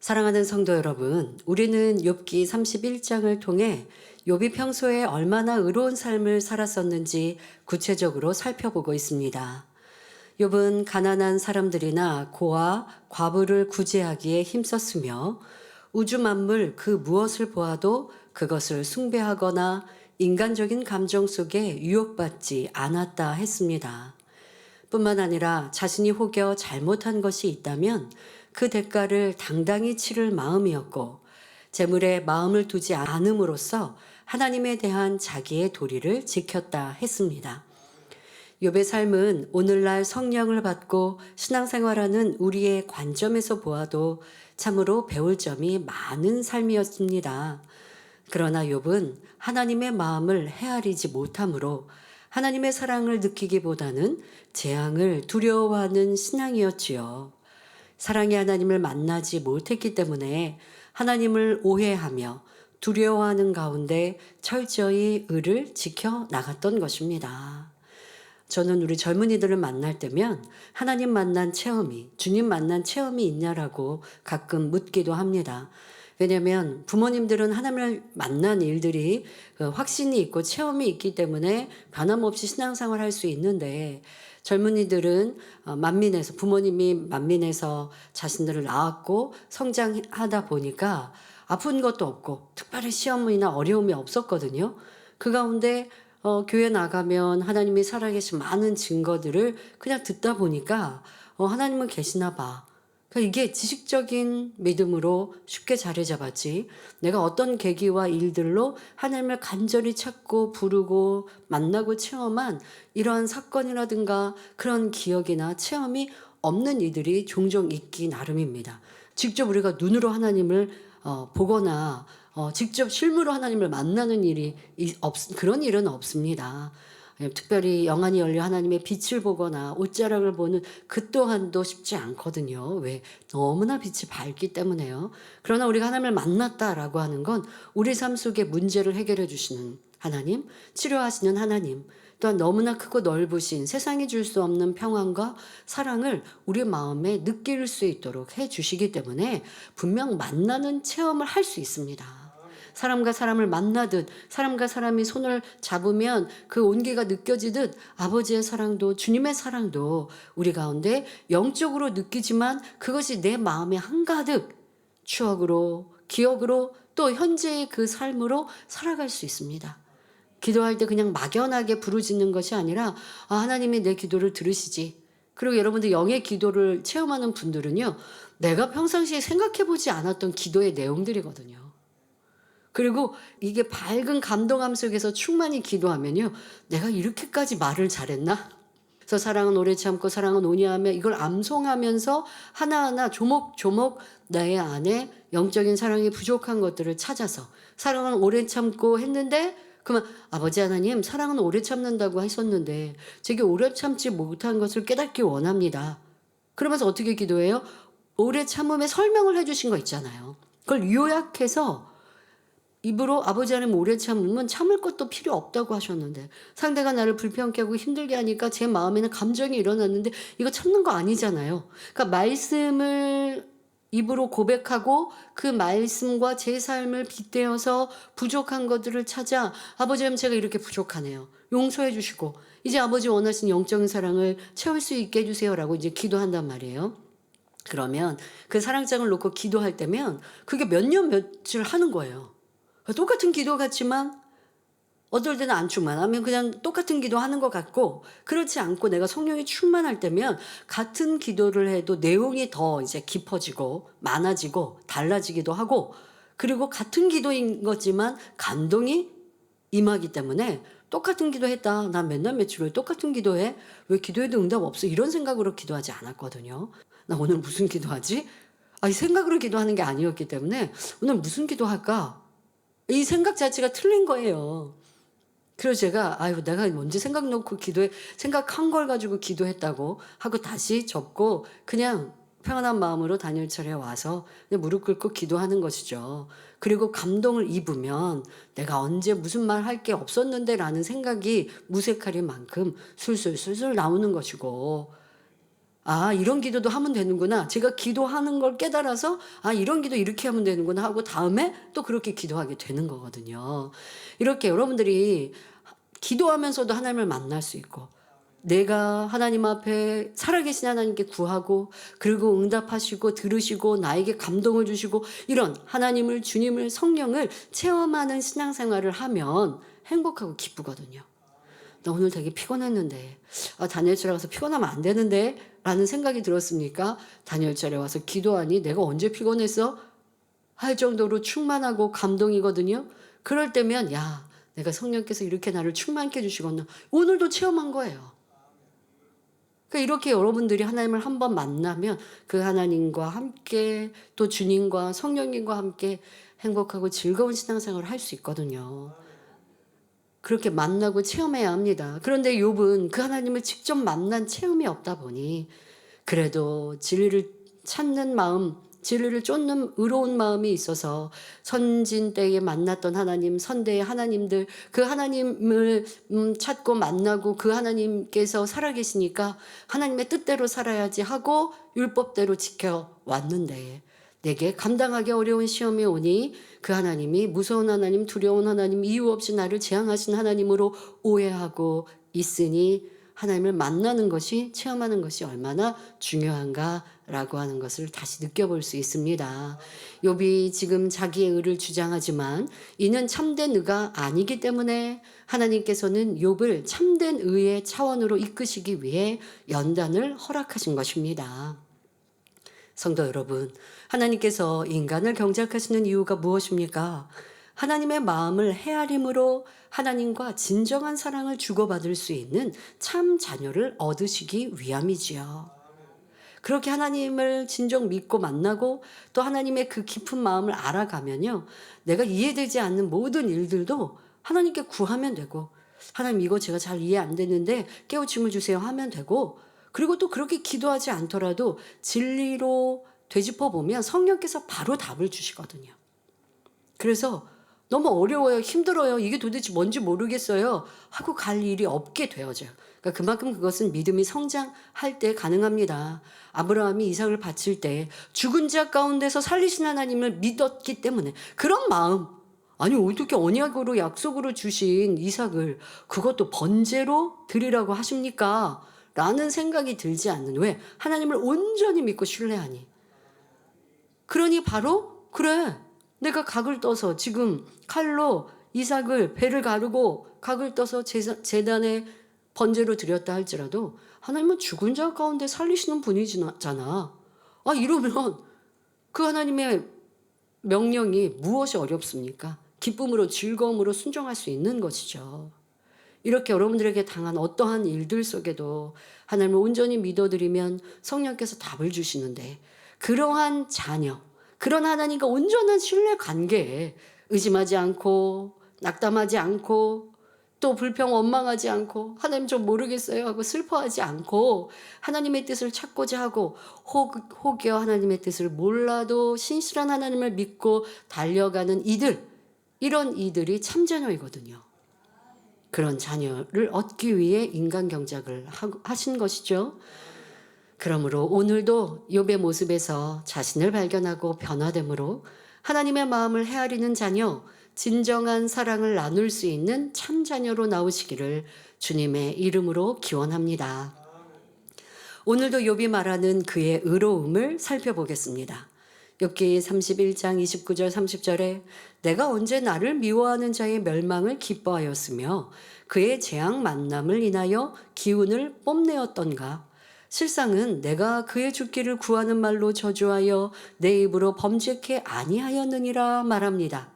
사랑하는 성도 여러분, 우리는 욥기 31장을 통해 욥이 평소에 얼마나 의로운 삶을 살았었는지 구체적으로 살펴보고 있습니다. 욥은 가난한 사람들이나 고아, 과부를 구제하기에 힘썼으며 우주 만물 그 무엇을 보아도 그것을 숭배하거나 인간적인 감정 속에 유혹받지 않았다 했습니다. 뿐만 아니라 자신이 혹여 잘못한 것이 있다면 그 대가를 당당히 치를 마음이었고 재물에 마음을 두지 않음으로써 하나님에 대한 자기의 도리를 지켰다 했습니다. 욥의 삶은 오늘날 성령을 받고 신앙생활하는 우리의 관점에서 보아도 참으로 배울 점이 많은 삶이었습니다. 그러나 욥은 하나님의 마음을 헤아리지 못하므로 하나님의 사랑을 느끼기보다는 재앙을 두려워하는 신앙이었지요. 사랑의 하나님을 만나지 못했기 때문에 하나님을 오해하며 두려워하는 가운데 철저히 의를 지켜 나갔던 것입니다. 저는 우리 젊은이들을 만날 때면 하나님 만난 체험이, 주님 만난 체험이 있냐라고 가끔 묻기도 합니다. 왜냐하면 부모님들은 하나님을 만난 일들이 확신이 있고 체험이 있기 때문에 변함없이 신앙생활 할 수 있는데 젊은이들은 만민에서 부모님이 만민에서 자신들을 낳았고 성장하다 보니까 아픈 것도 없고 특별히 시험이나 어려움이 없었거든요. 그 가운데 교회 나가면 하나님이 살아계신 많은 증거들을 그냥 듣다 보니까 하나님은 계시나 봐. 그러니까 이게 지식적인 믿음으로 쉽게 자리 잡았지. 내가 어떤 계기와 일들로 하나님을 간절히 찾고 부르고 만나고 체험한 이러한 사건이라든가 그런 기억이나 체험이 없는 이들이 종종 있기 나름입니다. 직접 우리가 눈으로 하나님을 보거나 직접 실무로 하나님을 만나는 일이 그런 일은 없습니다. 특별히 영안이 열려 하나님의 빛을 보거나 옷자락을 보는 그 또한도 쉽지 않거든요. 왜? 너무나 빛이 밝기 때문에요. 그러나 우리가 하나님을 만났다라고 하는 건 우리 삶 속의 문제를 해결해 주시는 하나님, 치료하시는 하나님, 또한 너무나 크고 넓으신 세상이 줄 수 없는 평안과 사랑을 우리 마음에 느낄 수 있도록 해 주시기 때문에 분명 만나는 체험을 할 수 있습니다. 사람과 사람을 만나듯 사람과 사람이 손을 잡으면 그 온기가 느껴지듯 아버지의 사랑도 주님의 사랑도 우리 가운데 영적으로 느끼지만 그것이 내 마음에 한가득 추억으로 기억으로 또 현재의 그 삶으로 살아갈 수 있습니다. 기도할 때 그냥 막연하게 부르짖는 것이 아니라 하나님이 내 기도를 들으시지. 그리고 여러분들 영의 기도를 체험하는 분들은요. 내가 평상시에 생각해보지 않았던 기도의 내용들이거든요. 그리고 이게 밝은 감동함 속에서 충만히 기도하면요. 내가 이렇게까지 말을 잘했나? 그래서 사랑은 오래 참고 사랑은 온유하며 이걸 암송하면서 하나하나 조목조목 나의 안에 영적인 사랑이 부족한 것들을 찾아서 사랑은 오래 참고 했는데 그러면 아버지 하나님 사랑은 오래 참는다고 하셨는데 제게 오래 참지 못한 것을 깨닫기 원합니다. 그러면서 어떻게 기도해요? 오래 참음의 설명을 해주신 거 있잖아요. 그걸 요약해서 입으로 아버지 하나님 오래 참으면 참을 것도 필요 없다고 하셨는데 상대가 나를 불편케 하고 힘들게 하니까 제 마음에는 감정이 일어났는데 이거 참는 거 아니잖아요. 그러니까 말씀을 입으로 고백하고 그 말씀과 제 삶을 빗대어서 부족한 것들을 찾아 아버지 하나님 제가 이렇게 부족하네요. 용서해 주시고 이제 아버지 원하신 영적인 사랑을 채울 수 있게 해주세요라고 이제 기도한단 말이에요. 그러면 그 사랑장을 놓고 기도할 때면 그게 몇 년 며칠 하는 거예요. 똑같은 기도 같지만 어떨 때는 안 충만하면 그냥 똑같은 기도하는 것 같고 그렇지 않고 내가 성령이 충만할 때면 같은 기도를 해도 내용이 더 이제 깊어지고 많아지고 달라지기도 하고 그리고 같은 기도인 거지만 감동이 임하기 때문에 똑같은 기도했다. 나 맨날 며칠 후에 똑같은 기도해. 왜 기도해도 응답 없어? 이런 생각으로 기도하지 않았거든요. 나 오늘 무슨 기도하지? 이 생각으로 기도하는 게 아니었기 때문에 오늘 무슨 기도할까? 이 생각 자체가 틀린 거예요. 그래서 제가 내가 언제 생각 놓고 생각한 걸 가지고 기도했다고 하고 다시 접고 그냥 평안한 마음으로 단일철에 와서 그냥 무릎 꿇고 기도하는 것이죠. 그리고 감동을 입으면 내가 언제 무슨 말 할 게 없었는데 라는 생각이 무색할 만큼 술술술술 나오는 것이고 아, 이런 기도도 하면 되는구나. 제가 기도하는 걸 깨달아서 아, 이런 기도 이렇게 하면 되는구나 하고 다음에 또 그렇게 기도하게 되는 거거든요. 이렇게 여러분들이 기도하면서도 하나님을 만날 수 있고 내가 하나님 앞에 살아계신 하나님께 구하고 그리고 응답하시고 들으시고 나에게 감동을 주시고 이런 하나님을 주님을 성령을 체험하는 신앙생활을 하면 행복하고 기쁘거든요. 나 오늘 되게 피곤했는데 다니엘절에 가서 피곤하면 안 되는데 라는 생각이 들었습니까? 다니엘절에 와서 기도하니 내가 언제 피곤했어? 할 정도로 충만하고 감동이거든요. 그럴 때면 야, 내가 성령께서 이렇게 나를 충만케 해주시구나. 오늘도 체험한 거예요. 그러니까 이렇게 여러분들이 하나님을 한번 만나면 그 하나님과 함께 또 주님과 성령님과 함께 행복하고 즐거운 신앙생활을 할 수 있거든요. 그렇게 만나고 체험해야 합니다. 그런데 욥은 그 하나님을 직접 만난 체험이 없다 보니 그래도 진리를 찾는 마음, 진리를 쫓는 의로운 마음이 있어서 선진 때에 만났던 하나님, 선대의 하나님들, 그 하나님을 찾고 만나고 그 하나님께서 살아계시니까 하나님의 뜻대로 살아야지 하고 율법대로 지켜왔는데 내게 감당하기 어려운 시험이 오니 그 하나님이 무서운 하나님, 두려운 하나님, 이유 없이 나를 재앙하신 하나님으로 오해하고 있으니 하나님을 만나는 것이, 체험하는 것이 얼마나 중요한가라고 하는 것을 다시 느껴볼 수 있습니다. 욥이 지금 자기의 의를 주장하지만 이는 참된 의가 아니기 때문에 하나님께서는 욥을 참된 의의 차원으로 이끄시기 위해 연단을 허락하신 것입니다. 성도 여러분, 하나님께서 인간을 경작하시는 이유가 무엇입니까? 하나님의 마음을 헤아림으로 하나님과 진정한 사랑을 주고받을 수 있는 참 자녀를 얻으시기 위함이지요. 그렇게 하나님을 진정 믿고 만나고 또 하나님의 그 깊은 마음을 알아가면요, 내가 이해되지 않는 모든 일들도 하나님께 구하면 되고, 하나님 이거 제가 잘 이해 안 되는데 깨우침을 주세요 하면 되고, 그리고 또 그렇게 기도하지 않더라도 진리로 되짚어 보면 성령께서 바로 답을 주시거든요. 그래서 너무 어려워요, 힘들어요, 이게 도대체 뭔지 모르겠어요 하고 갈 일이 없게 되어져요. 그러니까 그만큼 그것은 믿음이 성장할 때 가능합니다. 아브라함이 이삭을 바칠 때 죽은 자 가운데서 살리신 하나님을 믿었기 때문에 그런 마음, 아니 어떻게 언약으로 약속으로 주신 이삭을 그것도 번제로 드리라고 하십니까? 라는 생각이 들지 않는, 왜? 하나님을 온전히 믿고 신뢰하니. 그러니 바로 그래, 내가 각을 떠서 지금 칼로 이삭을 배를 가르고 각을 떠서 제단에 번제로 드렸다 할지라도 하나님은 죽은 자 가운데 살리시는 분이잖아. 아, 이러면 그 하나님의 명령이 무엇이 어렵습니까? 기쁨으로 즐거움으로 순종할 수 있는 것이죠. 이렇게 여러분들에게 당한 어떠한 일들 속에도 하나님을 온전히 믿어드리면 성령께서 답을 주시는데, 그러한 자녀, 그런 하나님과 온전한 신뢰 관계에 의심하지 않고 낙담하지 않고 또 불평 원망하지 않고 하나님 좀 모르겠어요 하고 슬퍼하지 않고 하나님의 뜻을 찾고자 하고 혹여 하나님의 뜻을 몰라도 신실한 하나님을 믿고 달려가는 이들, 이런 이들이 참자녀이거든요. 그런 자녀를 얻기 위해 인간 경작을 하신 것이죠. 그러므로 오늘도 욥의 모습에서 자신을 발견하고 변화됨으로 하나님의 마음을 헤아리는 자녀, 진정한 사랑을 나눌 수 있는 참 자녀로 나오시기를 주님의 이름으로 기원합니다. 오늘도 욥이 말하는 그의 의로움을 살펴보겠습니다. 욥기 31장 29절 30절에 내가 언제 나를 미워하는 자의 멸망을 기뻐하였으며 그의 재앙 만남을 인하여 기운을 뽐내었던가. 실상은 내가 그의 죽기를 구하는 말로 저주하여 내 입으로 범죄케 아니하였느니라 말합니다.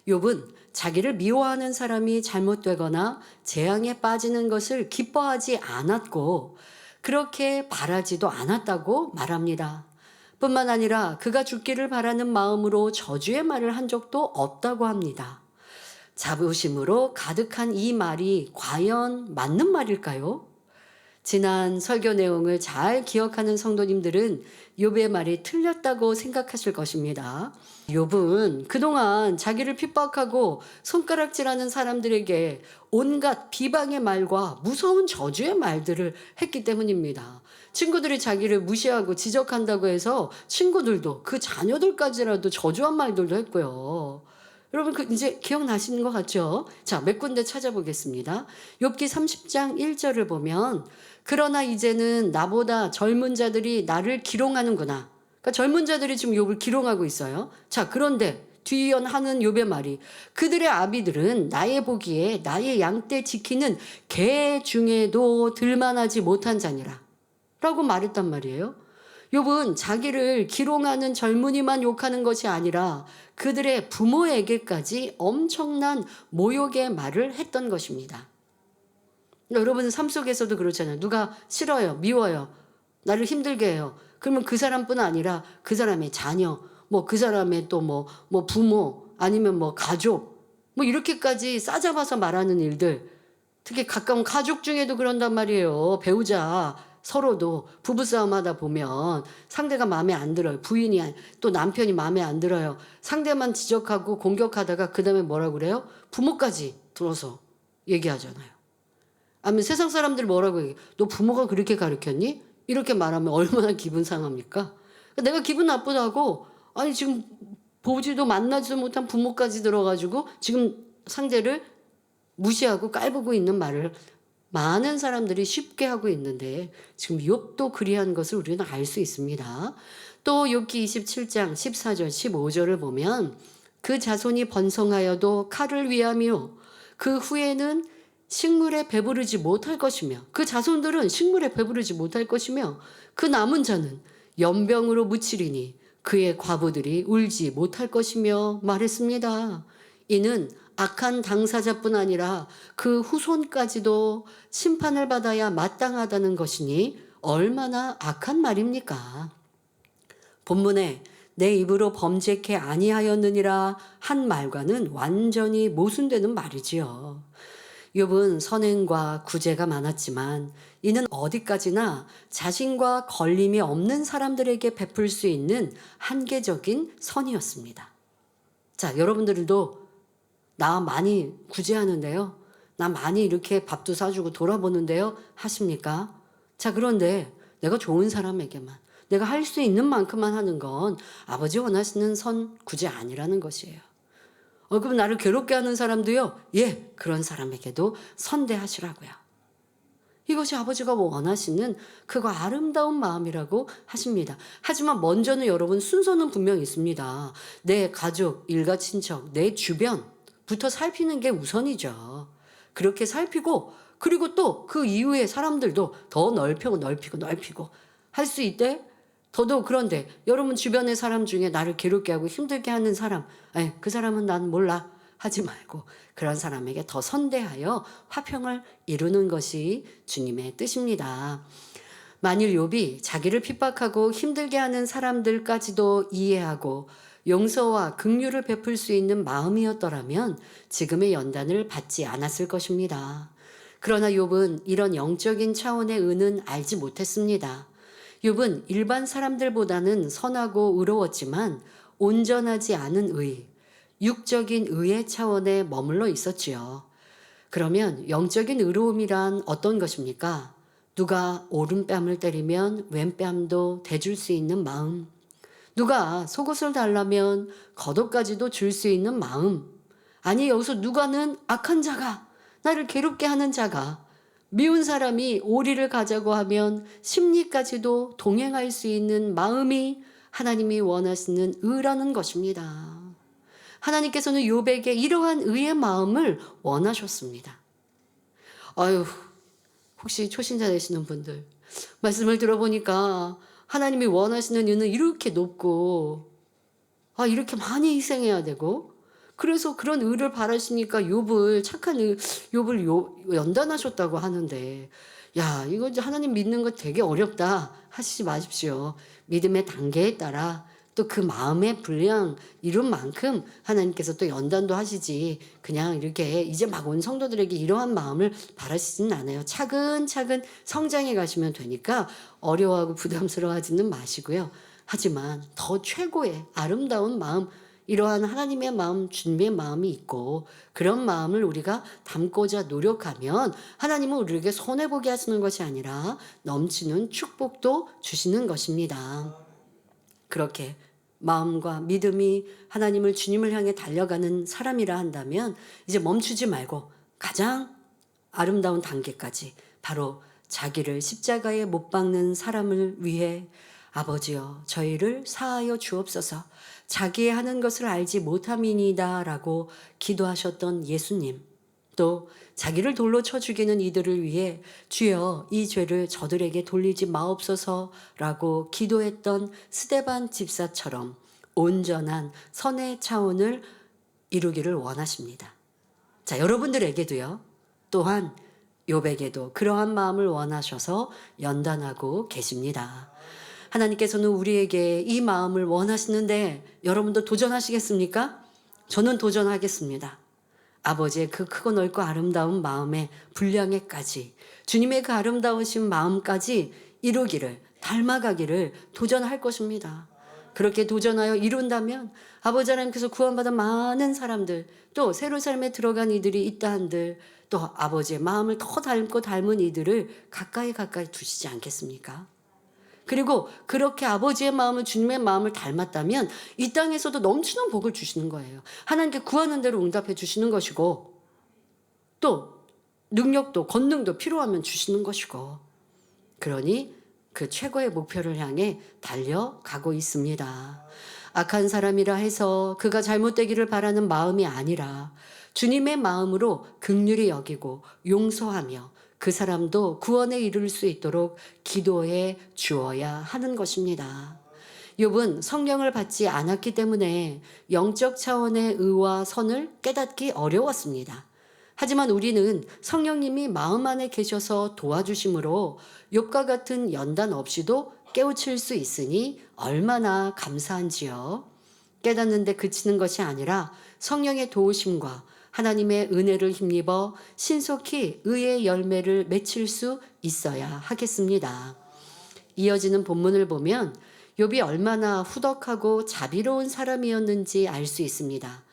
욥은 자기를 미워하는 사람이 잘못되거나 재앙에 빠지는 것을 기뻐하지 않았고 그렇게 바라지도 않았다고 말합니다. 뿐만 아니라 그가 죽기를 바라는 마음으로 저주의 말을 한 적도 없다고 합니다. 자부심으로 가득한 이 말이 과연 맞는 말일까요? 지난 설교 내용을 잘 기억하는 성도님들은 욥의 말이 틀렸다고 생각하실 것입니다. 욥은 그동안 자기를 핍박하고 손가락질하는 사람들에게 온갖 비방의 말과 무서운 저주의 말들을 했기 때문입니다. 친구들이 자기를 무시하고 지적한다고 해서 친구들도 그 자녀들까지라도 저주한 말들도 했고요. 여러분 이제 기억나시는 것 같죠? 자, 몇 군데 찾아보겠습니다. 욥기 30장 1절을 보면 그러나 이제는 나보다 젊은 자들이 나를 기롱하는구나. 그러니까 젊은 자들이 지금 욥을 기롱하고 있어요. 자, 그런데 뒤이어하는 욥의 말이 그들의 아비들은 나의 보기에 나의 양떼 지키는 개 중에도 들만하지 못한 자니라 라고 말했단 말이에요. 욥은 자기를 기롱하는 젊은이만 욕하는 것이 아니라 그들의 부모에게까지 엄청난 모욕의 말을 했던 것입니다. 여러분은 삶 속에서도 그렇잖아요. 누가 싫어요, 미워요, 나를 힘들게 해요. 그러면 그 사람뿐 아니라 그 사람의 자녀, 뭐 그 사람의 또 뭐 부모, 아니면 뭐 가족, 뭐 이렇게까지 싸잡아서 말하는 일들, 특히 가까운 가족 중에도 그런단 말이에요. 배우자 서로도 부부싸움 하다 보면 상대가 마음에 안 들어요. 부인이 또 남편이 마음에 안 들어요. 상대만 지적하고 공격하다가 그 다음에 뭐라고 그래요? 부모까지 들어서 얘기하잖아요. 아니면 세상 사람들 뭐라고 얘기해? 너 부모가 그렇게 가르쳤니? 이렇게 말하면 얼마나 기분 상합니까? 내가 기분 나쁘다고 아니 지금 보지도 만나지도 못한 부모까지 들어가지고 지금 상대를 무시하고 깔보고 있는 말을 많은 사람들이 쉽게 하고 있는데 지금 욥도 그리한 것을 우리는 알 수 있습니다. 또 욥기 27장 14절 15절을 보면 그 자손이 번성하여도 칼을 위하며 그 후에는 식물에 배부르지 못할 것이며 그 자손들은 식물에 배부르지 못할 것이며 그 남은 자는 연병으로 묻히리니 그의 과부들이 울지 못할 것이며 말했습니다. 이는 악한 당사자뿐 아니라 그 후손까지도 심판을 받아야 마땅하다는 것이니 얼마나 악한 말입니까? 본문에 내 입으로 범죄케 아니하였느니라 한 말과는 완전히 모순되는 말이지요. 욥은 선행과 구제가 많았지만 이는 어디까지나 자신과 걸림이 없는 사람들에게 베풀 수 있는 한계적인 선이었습니다. 자, 여러분들도 나 많이 구제하는데요, 나 많이 이렇게 밥도 사주고 돌아보는데요 하십니까? 자, 그런데 내가 좋은 사람에게만 내가 할 수 있는 만큼만 하는 건 아버지 원하시는 선 구제 아니라는 것이에요. 그럼 나를 괴롭게 하는 사람도요, 예, 그런 사람에게도 선대하시라고요. 이것이 아버지가 원하시는 그거 아름다운 마음이라고 하십니다. 하지만 먼저는 여러분 순서는 분명히 있습니다. 내 가족, 일가 친척, 내 주변부터 살피는 게 우선이죠. 그렇게 살피고 그리고 또 그 이후에 사람들도 더 넓히고 할 수 있대? 더더욱 그런데 여러분 주변의 사람 중에 나를 괴롭게 하고 힘들게 하는 사람, 그 사람은 난 몰라 하지 말고 그런 사람에게 더 선대하여 화평을 이루는 것이 주님의 뜻입니다. 만일 욥이 자기를 핍박하고 힘들게 하는 사람들까지도 이해하고 용서와 긍휼을 베풀 수 있는 마음이었더라면 지금의 연단을 받지 않았을 것입니다. 그러나 욥은 이런 영적인 차원의 의는 알지 못했습니다. 욥은 일반 사람들보다는 선하고 의로웠지만 온전하지 않은 의, 육적인 의의 차원에 머물러 있었지요. 그러면 영적인 의로움이란 어떤 것입니까? 누가 오른뺨을 때리면 왼뺨도 대줄 수 있는 마음, 누가 속옷을 달라면 겉옷까지도 줄 수 있는 마음, 아니 여기서 누가는 악한 자가, 나를 괴롭게 하는 자가, 미운 사람이 오리를 가자고 하면 심리까지도 동행할 수 있는 마음이 하나님이 원하시는 의라는 것입니다. 하나님께서는 욥에게 이러한 의의 마음을 원하셨습니다. 혹시 초신자 되시는 분들 말씀을 들어보니까 하나님이 원하시는 의는 이렇게 높고 이렇게 많이 희생해야 되고 그래서 그런 의를 바라시니까 착한 욥을 연단하셨다고 하는데, 야, 이거 하나님 믿는 거 되게 어렵다 하시지 마십시오. 믿음의 단계에 따라 또 그 마음의 분량 이룬 만큼 하나님께서 또 연단도 하시지, 그냥 이렇게 이제 막 온 성도들에게 이러한 마음을 바라시지는 않아요. 차근차근 성장해 가시면 되니까 어려워하고 부담스러워하지는 마시고요. 하지만 더 최고의 아름다운 마음, 이러한 하나님의 마음, 주님의 마음이 있고 그런 마음을 우리가 담고자 노력하면 하나님은 우리에게 손해보게 하시는 것이 아니라 넘치는 축복도 주시는 것입니다. 그렇게 마음과 믿음이 하나님을, 주님을 향해 달려가는 사람이라 한다면 이제 멈추지 말고 가장 아름다운 단계까지, 바로 자기를 십자가에 못 박는 사람을 위해 아버지여 저희를 사하여 주옵소서, 자기의 하는 것을 알지 못함이니이다 라고 기도하셨던 예수님, 또 자기를 돌로 쳐 죽이는 이들을 위해 주여 이 죄를 저들에게 돌리지 마옵소서 라고 기도했던 스데반 집사처럼 온전한 선의 차원을 이루기를 원하십니다. 자, 여러분들에게도요, 또한 욥에게도 그러한 마음을 원하셔서 연단하고 계십니다. 하나님께서는 우리에게 이 마음을 원하시는데 여러분도 도전하시겠습니까? 저는 도전하겠습니다. 아버지의 그 크고 넓고 아름다운 마음의 분량에까지, 주님의 그 아름다우신 마음까지 이루기를, 닮아가기를 도전할 것입니다. 그렇게 도전하여 이룬다면 아버지 하나님께서 구원받은 많은 사람들, 또 새로운 삶에 들어간 이들이 있다 한들, 또 아버지의 마음을 더 닮고 닮은 이들을 가까이 두시지 않겠습니까? 그리고 그렇게 아버지의 마음을, 주님의 마음을 닮았다면 이 땅에서도 넘치는 복을 주시는 거예요. 하나님께 구하는 대로 응답해 주시는 것이고, 또 능력도 권능도 필요하면 주시는 것이고, 그러니 그 최고의 목표를 향해 달려가고 있습니다. 악한 사람이라 해서 그가 잘못되기를 바라는 마음이 아니라 주님의 마음으로 긍휼히 여기고 용서하며 그 사람도 구원에 이를 수 있도록 기도해 주어야 하는 것입니다. 욥은 성령을 받지 않았기 때문에 영적 차원의 의와 선을 깨닫기 어려웠습니다. 하지만 우리는 성령님이 마음 안에 계셔서 도와주심으로 욥과 같은 연단 없이도 깨우칠 수 있으니 얼마나 감사한지요. 깨닫는데 그치는 것이 아니라 성령의 도우심과 하나님의 은혜를 힘입어 신속히 의의 열매를 맺힐 수 있어야 하겠습니다. 이어지는 본문을 보면 욥이 얼마나 후덕하고 자비로운 사람이었는지 알 수 있습니다.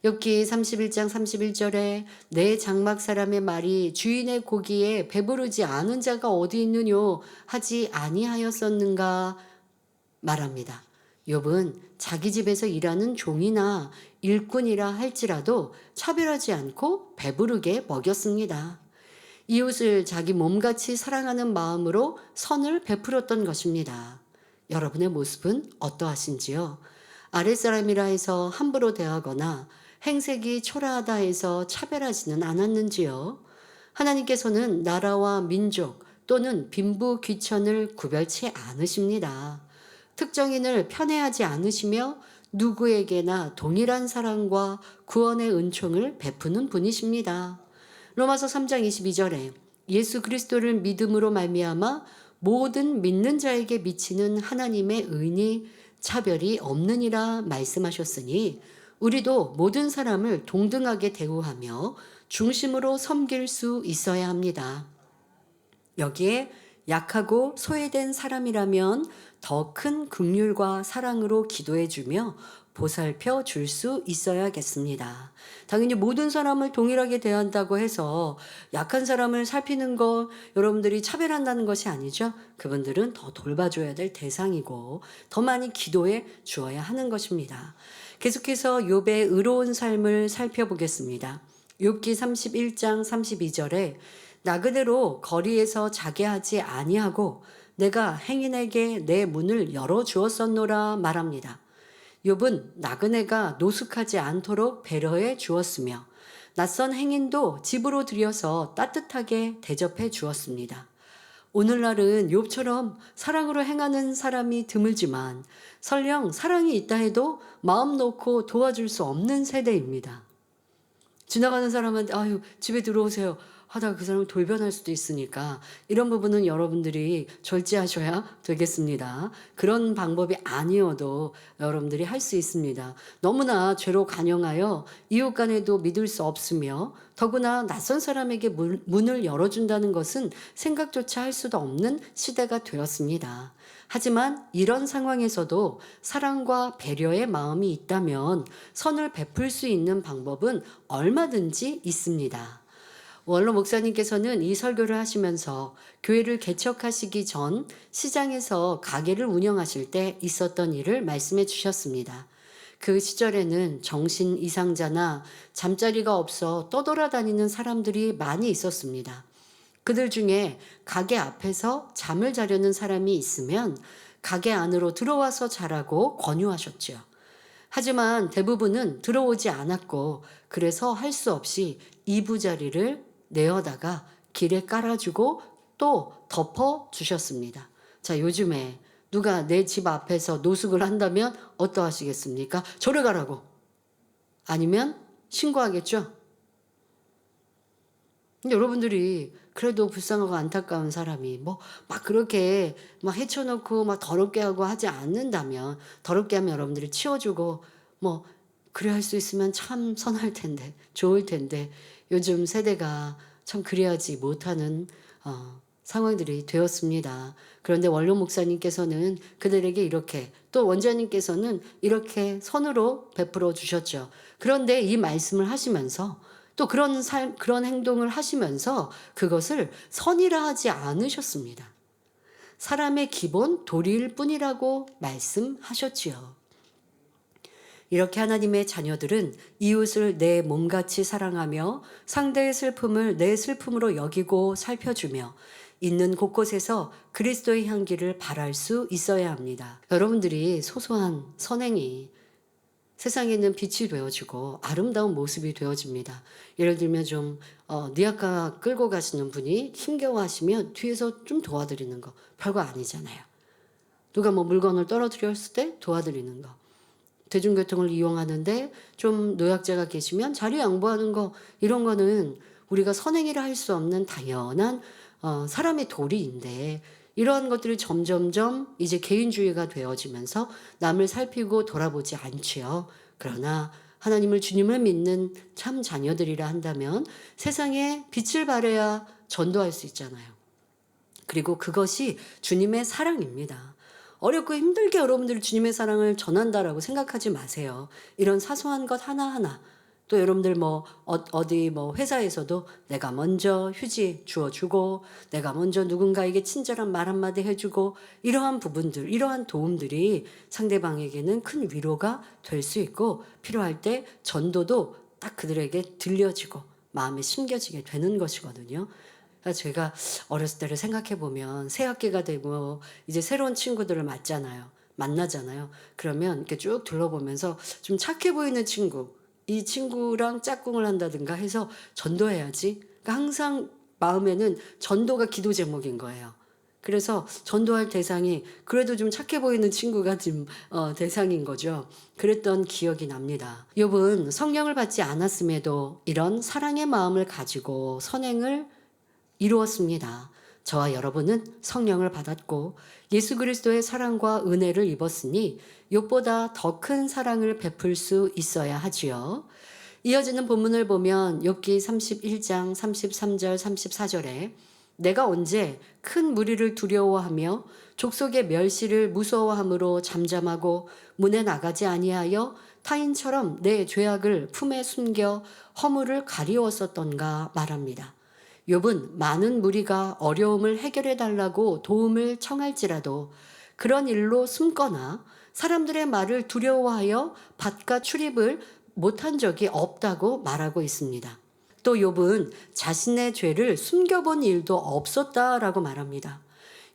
욥기 31장 31절에 내 장막 사람의 말이 주인의 고기에 배부르지 않은 자가 어디 있느뇨 하지 아니하였었는가 말합니다. 욥은 자기 집에서 일하는 종이나 일꾼이라 할지라도 차별하지 않고 배부르게 먹였습니다. 이웃을 자기 몸같이 사랑하는 마음으로 선을 베풀었던 것입니다. 여러분의 모습은 어떠하신지요? 아랫사람이라 해서 함부로 대하거나 행색이 초라하다 해서 차별하지는 않았는지요? 하나님께서는 나라와 민족 또는 빈부 귀천을 구별치 않으십니다. 특정인을 편애하지 않으시며 누구에게나 동일한 사랑과 구원의 은총을 베푸는 분이십니다. 로마서 3장 22절에 예수 그리스도를 믿음으로 말미암아 모든 믿는 자에게 미치는 하나님의 의니 차별이 없느니라 말씀하셨으니 우리도 모든 사람을 동등하게 대우하며 중심으로 섬길 수 있어야 합니다. 여기에 약하고 소외된 사람이라면 더 큰 긍휼과 사랑으로 기도해주며 보살펴 줄 수 있어야겠습니다. 당연히 모든 사람을 동일하게 대한다고 해서 약한 사람을 살피는 거 여러분들이 차별한다는 것이 아니죠. 그분들은 더 돌봐줘야 될 대상이고 더 많이 기도해 주어야 하는 것입니다. 계속해서 욥의 의로운 삶을 살펴보겠습니다. 욥기 31장 32절에 나그네로 거리에서 자게 하지 아니하고 내가 행인에게 내 문을 열어주었었노라 말합니다. 욥은 나그네가 노숙하지 않도록 배려해 주었으며 낯선 행인도 집으로 들여서 따뜻하게 대접해 주었습니다. 오늘날은 욥처럼 사랑으로 행하는 사람이 드물지만 설령 사랑이 있다 해도 마음 놓고 도와줄 수 없는 세대입니다. 지나가는 사람한테 아유 집에 들어오세요. 하다가 그 사람을 돌변할 수도 있으니까 이런 부분은 여러분들이 절제하셔야 되겠습니다. 그런 방법이 아니어도 여러분들이 할 수 있습니다. 너무나 죄로 간영하여 이웃 간에도 믿을 수 없으며 더구나 낯선 사람에게 문을 열어준다는 것은 생각조차 할 수도 없는 시대가 되었습니다. 하지만 이런 상황에서도 사랑과 배려의 마음이 있다면 선을 베풀 수 있는 방법은 얼마든지 있습니다. 원로 목사님께서는 이 설교를 하시면서 교회를 개척하시기 전 시장에서 가게를 운영하실 때 있었던 일을 말씀해 주셨습니다. 그 시절에는 정신 이상자나 잠자리가 없어 떠돌아다니는 사람들이 많이 있었습니다. 그들 중에 가게 앞에서 잠을 자려는 사람이 있으면 가게 안으로 들어와서 자라고 권유하셨죠. 하지만 대부분은 들어오지 않았고 그래서 할 수 없이 이부자리를 내어다가 길에 깔아주고 또 덮어주셨습니다. 자, 요즘에 누가 내 집 앞에서 노숙을 한다면 어떠하시겠습니까? 저리 가라고. 아니면 신고하겠죠? 근데 여러분들이 그래도 불쌍하고 안타까운 사람이 뭐 막 그렇게 막 헤쳐놓고 막 더럽게 하고 하지 않는다면, 더럽게 하면 여러분들이 치워주고 뭐 그래 할 수 있으면 참 선할 텐데, 좋을 텐데 요즘 세대가 참 그래야지 못하는 상황들이 되었습니다. 그런데 원로 목사님께서는 그들에게 이렇게, 또 원장님께서는 이렇게 선으로 베풀어 주셨죠. 그런데 이 말씀을 하시면서 또 그런 행동을 하시면서 그것을 선이라 하지 않으셨습니다. 사람의 기본 도리일 뿐이라고 말씀하셨지요. 이렇게 하나님의 자녀들은 이웃을 내 몸같이 사랑하며 상대의 슬픔을 내 슬픔으로 여기고 살펴주며 있는 곳곳에서 그리스도의 향기를 발할 수 있어야 합니다. 여러분들이 소소한 선행이 세상에 있는 빛이 되어지고 아름다운 모습이 되어집니다. 예를 들면 좀 니아카 끌고 가시는 분이 힘겨워하시면 뒤에서 좀 도와드리는 거 별거 아니잖아요. 누가 뭐 물건을 떨어뜨렸을 때 도와드리는 거. 대중교통을 이용하는데 좀 노약자가 계시면 자리 양보하는 거, 이런 거는 우리가 선행이라 할 수 없는 당연한 사람의 도리인데, 이러한 것들이 점점점 이제 개인주의가 되어지면서 남을 살피고 돌아보지 않지요. 그러나 하나님을, 주님을 믿는 참 자녀들이라 한다면 세상에 빛을 발해야 전도할 수 있잖아요. 그리고 그것이 주님의 사랑입니다. 어렵고 힘들게 여러분들이 주님의 사랑을 전한다라고 생각하지 마세요. 이런 사소한 것 하나하나, 또 여러분들 어디 회사에서도 내가 먼저 휴지 주어주고, 내가 먼저 누군가에게 친절한 말 한마디 해주고, 이러한 부분들, 이러한 도움들이 상대방에게는 큰 위로가 될 수 있고, 필요할 때 전도도 딱 그들에게 들려지고 마음에 심겨지게 되는 것이거든요. 제가 어렸을 때를 생각해 보면 새 학기가 되고 이제 새로운 친구들을 만나잖아요. 그러면 이렇게 쭉 둘러보면서 좀 착해 보이는 친구, 이 친구랑 짝꿍을 한다든가 해서 전도해야지. 그러니까 항상 마음에는 전도가 기도 제목인 거예요. 그래서 전도할 대상이 그래도 좀 착해 보이는 친구가 지금 대상인 거죠. 그랬던 기억이 납니다. 욥은 성령을 받지 않았음에도 이런 사랑의 마음을 가지고 선행을 이루었습니다. 저와 여러분은 성령을 받았고 예수 그리스도의 사랑과 은혜를 입었으니 욥보다 더 큰 사랑을 베풀 수 있어야 하지요. 이어지는 본문을 보면 욥기 31장 33절 34절에 내가 언제 큰 무리를 두려워하며 족속의 멸시를 무서워함으로 잠잠하고 문에 나가지 아니하여 타인처럼 내 죄악을 품에 숨겨 허물을 가리웠었던가 말합니다. 욥은 많은 무리가 어려움을 해결해 달라고 도움을 청할지라도 그런 일로 숨거나 사람들의 말을 두려워하여 밭가 출입을 못한 적이 없다고 말하고 있습니다. 또 욥은 자신의 죄를 숨겨본 일도 없었다라고 말합니다.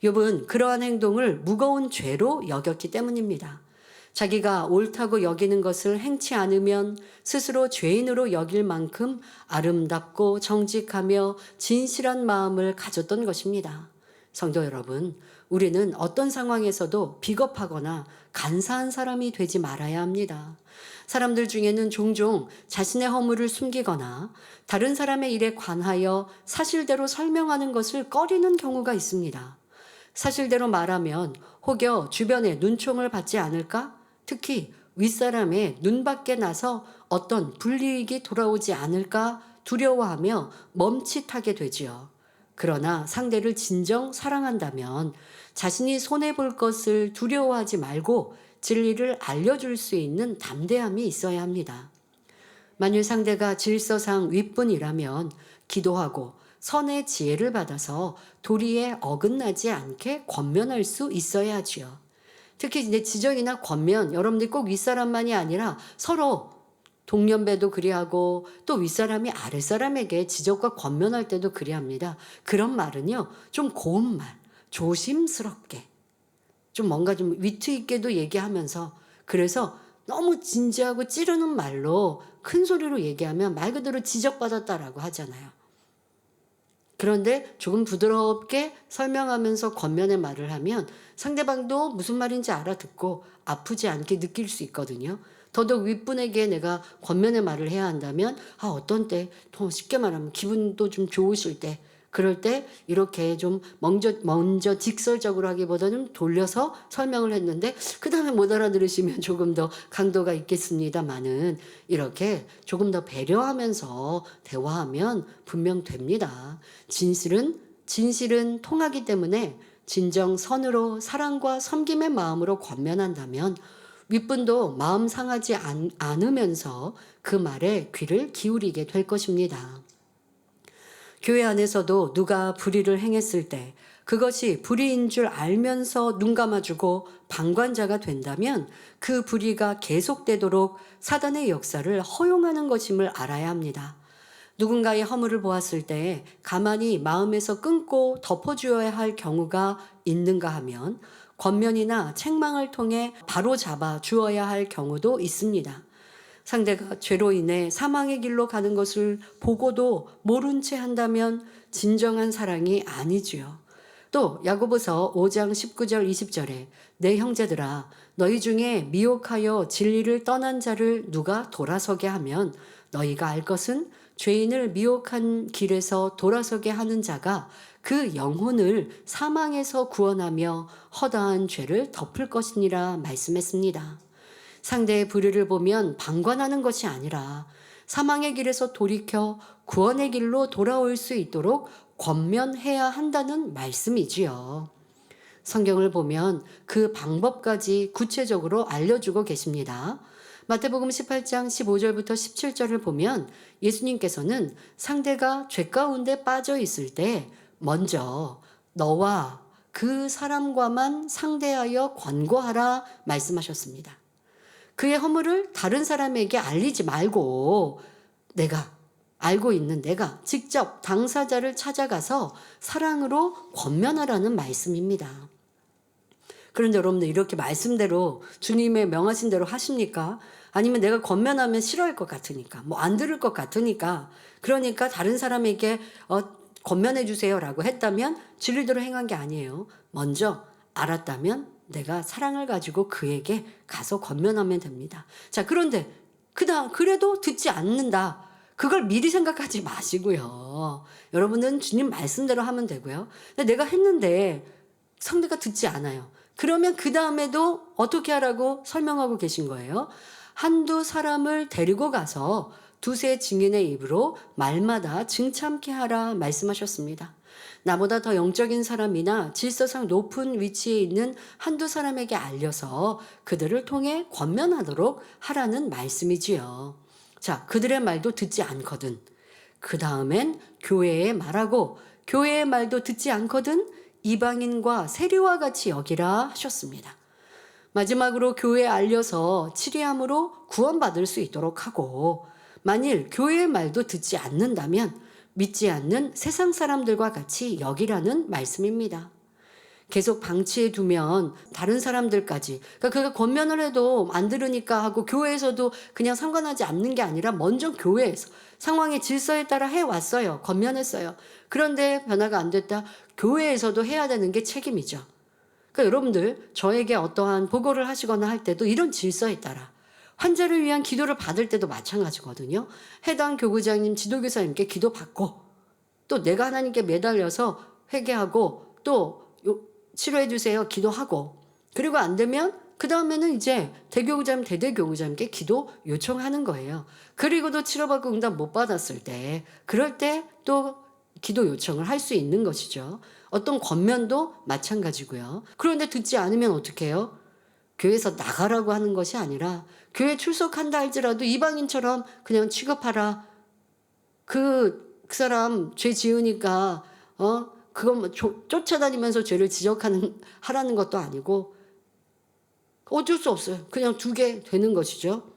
욥은 그러한 행동을 무거운 죄로 여겼기 때문입니다. 자기가 옳다고 여기는 것을 행치 않으면 스스로 죄인으로 여길 만큼 아름답고 정직하며 진실한 마음을 가졌던 것입니다. 성도 여러분, 우리는 어떤 상황에서도 비겁하거나 간사한 사람이 되지 말아야 합니다. 사람들 중에는 종종 자신의 허물을 숨기거나 다른 사람의 일에 관하여 사실대로 설명하는 것을 꺼리는 경우가 있습니다. 사실대로 말하면 혹여 주변에 눈총을 받지 않을까? 특히 윗사람의 눈밖에 나서 어떤 불이익이 돌아오지 않을까 두려워하며 멈칫하게 되지요. 그러나 상대를 진정 사랑한다면 자신이 손해볼 것을 두려워하지 말고 진리를 알려줄 수 있는 담대함이 있어야 합니다. 만일 상대가 질서상 윗분이라면 기도하고 선의 지혜를 받아서 도리에 어긋나지 않게 권면할 수 있어야 하지요. 특히 이제 지적이나 권면, 여러분들이 꼭 윗사람만이 아니라 서로 동년배도 그리하고 또 윗사람이 아랫사람에게 지적과 권면할 때도 그리합니다. 그런 말은요, 좀 고운 말, 조심스럽게, 좀 뭔가 좀 위트 있게도 얘기하면서, 그래서 너무 진지하고 찌르는 말로 큰 소리로 얘기하면 말 그대로 지적받았다라고 하잖아요. 그런데 조금 부드럽게 설명하면서 권면의 말을 하면 상대방도 무슨 말인지 알아듣고 아프지 않게 느낄 수 있거든요. 더더욱 윗분에게 내가 권면의 말을 해야 한다면 어떤 때 더 쉽게 말하면 기분도 좀 좋으실 때, 그럴 때 이렇게 좀 먼저 직설적으로 하기보다는 돌려서 설명을 했는데 그 다음에 못 알아들으시면 조금 더 강도가 있겠습니다만은 이렇게 조금 더 배려하면서 대화하면 분명 됩니다. 진실은 통하기 때문에 진정 선으로 사랑과 섬김의 마음으로 권면한다면 윗분도 마음 상하지 않으면서 그 말에 귀를 기울이게 될 것입니다. 교회 안에서도 누가 불의를 행했을 때 그것이 불의인 줄 알면서 눈 감아주고 방관자가 된다면 그 불의가 계속되도록 사단의 역사를 허용하는 것임을 알아야 합니다. 누군가의 허물을 보았을 때 가만히 마음에서 끊고 덮어주어야 할 경우가 있는가 하면 권면이나 책망을 통해 바로 잡아 주어야 할 경우도 있습니다. 상대가 죄로 인해 사망의 길로 가는 것을 보고도 모른 채 한다면 진정한 사랑이 아니지요. 또 야고보서 5장 19절 20절에 내 형제들아 너희 중에 미혹하여 진리를 떠난 자를 누가 돌아서게 하면 너희가 알 것은 죄인을 미혹한 길에서 돌아서게 하는 자가 그 영혼을 사망에서 구원하며 허다한 죄를 덮을 것이니라 말씀했습니다. 상대의 불의를 보면 방관하는 것이 아니라 사망의 길에서 돌이켜 구원의 길로 돌아올 수 있도록 권면해야 한다는 말씀이지요. 성경을 보면 그 방법까지 구체적으로 알려주고 계십니다. 마태복음 18장 15절부터 17절을 보면 예수님께서는 상대가 죄 가운데 빠져 있을 때 먼저 너와 그 사람과만 상대하여 권고하라 말씀하셨습니다. 그의 허물을 다른 사람에게 알리지 말고 알고 있는 내가 직접 당사자를 찾아가서 사랑으로 권면하라는 말씀입니다. 그런데 여러분들 이렇게 말씀대로 주님의 명하신 대로 하십니까? 아니면 내가 권면하면 싫어할 것 같으니까, 안 들을 것 같으니까, 그러니까 다른 사람에게 권면해 주세요라고 했다면 진리대로 행한 게 아니에요. 먼저 알았다면 내가 사랑을 가지고 그에게 가서 권면하면 됩니다. 자, 그런데 그래도 듣지 않는다. 그걸 미리 생각하지 마시고요. 여러분은 주님 말씀대로 하면 되고요. 근데 내가 했는데 상대가 듣지 않아요. 그러면 그 다음에도 어떻게 하라고 설명하고 계신 거예요? 한두 사람을 데리고 가서 두세 증인의 입으로 말마다 증참케 하라 말씀하셨습니다. 나보다 더 영적인 사람이나 질서상 높은 위치에 있는 한두 사람에게 알려서 그들을 통해 권면하도록 하라는 말씀이지요. 자, 그들의 말도 듣지 않거든. 그 다음엔 교회에 말하고 교회의 말도 듣지 않거든 이방인과 세리와 같이 여기라 하셨습니다. 마지막으로 교회에 알려서 치리함으로 구원받을 수 있도록 하고 만일 교회의 말도 듣지 않는다면 믿지 않는 세상 사람들과 같이 여기라는 말씀입니다. 계속 방치해 두면 다른 사람들까지, 그러니까 그가 권면을 해도 안 들으니까 하고 교회에서도 그냥 상관하지 않는 게 아니라 먼저 교회에서 상황의 질서에 따라 해왔어요. 권면했어요. 그런데 변화가 안 됐다. 교회에서도 해야 되는 게 책임이죠. 그러니까 여러분들 저에게 어떠한 보고를 하시거나 할 때도 이런 질서에 따라 환자를 위한 기도를 받을 때도 마찬가지거든요. 해당 교구장님, 지도교사님께 기도받고 또 내가 하나님께 매달려서 회개하고 또 치료해 주세요 기도하고, 그리고 안 되면 그 다음에는 이제 대교구자님, 대대교구자님께 기도 요청하는 거예요. 그리고도 치료받고 응답 못 받았을 때 그럴 때 또 기도 요청을 할 수 있는 것이죠. 어떤 권면도 마찬가지고요. 그런데 듣지 않으면 어떻게 해요? 교회에서 나가라고 하는 것이 아니라 교회 출석한다 할지라도 이방인처럼 그냥 취급하라. 그 사람 죄 지으니까 그건 뭐 쫓아다니면서 죄를 하라는 것도 아니고 어쩔 수 없어요. 그냥 두게 되는 것이죠.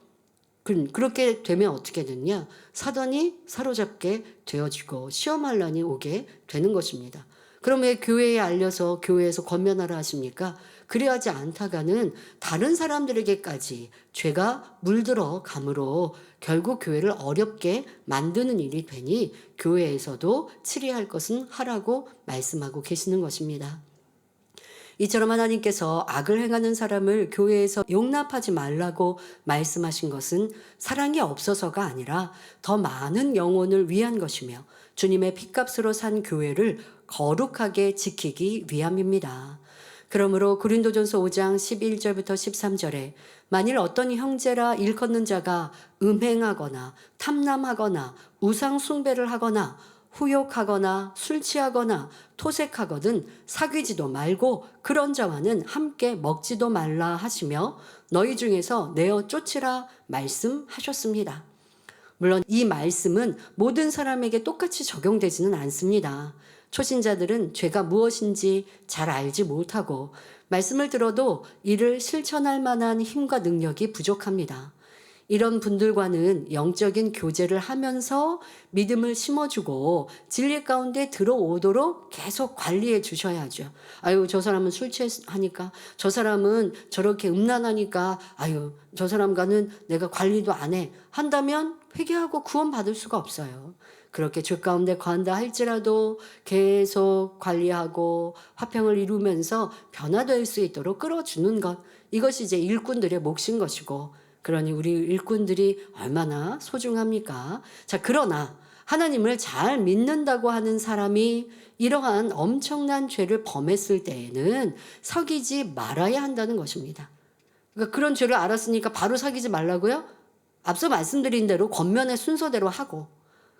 그렇게 되면 어떻게 되느냐? 사단이 사로잡게 되어지고 시험할 난이 오게 되는 것입니다. 그럼 왜 교회에 알려서 교회에서 권면하라 하십니까? 그래야지 않다가는 다른 사람들에게까지 죄가 물들어 감으로 결국 교회를 어렵게 만드는 일이 되니 교회에서도 치리할 것은 하라고 말씀하고 계시는 것입니다. 이처럼 하나님께서 악을 행하는 사람을 교회에서 용납하지 말라고 말씀하신 것은 사랑이 없어서가 아니라 더 많은 영혼을 위한 것이며 주님의 핏값으로 산 교회를 거룩하게 지키기 위함입니다. 그러므로 고린도전서 5장 11절부터 13절에 만일 어떤 형제라 일컫는 자가 음행하거나 탐남하거나 우상 숭배를 하거나 후욕하거나 술 취하거나 토색하거든 사귀지도 말고 그런 자와는 함께 먹지도 말라 하시며 너희 중에서 내어 쫓으라 말씀하셨습니다. 물론 이 말씀은 모든 사람에게 똑같이 적용되지는 않습니다. 초신자들은 죄가 무엇인지 잘 알지 못하고 말씀을 들어도 이를 실천할 만한 힘과 능력이 부족합니다. 이런 분들과는 영적인 교제를 하면서 믿음을 심어주고 진리 가운데 들어오도록 계속 관리해 주셔야죠. 아유, 저 사람은 술 취하니까, 저 사람은 저렇게 음란하니까, 아유, 저 사람과는 내가 관리도 안 해. 한다면 회개하고 구원받을 수가 없어요. 그렇게 죄 가운데 거한다 할지라도 계속 관리하고 화평을 이루면서 변화될 수 있도록 끌어주는 것, 이것이 이제 일꾼들의 몫인 것이고, 그러니 우리 일꾼들이 얼마나 소중합니까? 자, 그러나 하나님을 잘 믿는다고 하는 사람이 이러한 엄청난 죄를 범했을 때에는 사귀지 말아야 한다는 것입니다. 그러니까 그런 죄를 알았으니까 바로 사귀지 말라고요? 앞서 말씀드린 대로 권면의 순서대로 하고,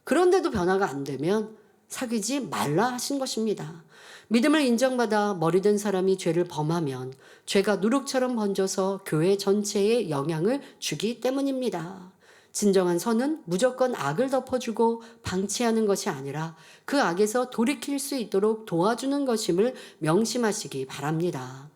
그런데도 변화가 안 되면 사귀지 말라 하신 것입니다. 믿음을 인정받아 머리된 사람이 죄를 범하면 죄가 누룩처럼 번져서 교회 전체에 영향을 주기 때문입니다. 진정한 선은 무조건 악을 덮어주고 방치하는 것이 아니라 그 악에서 돌이킬 수 있도록 도와주는 것임을 명심하시기 바랍니다.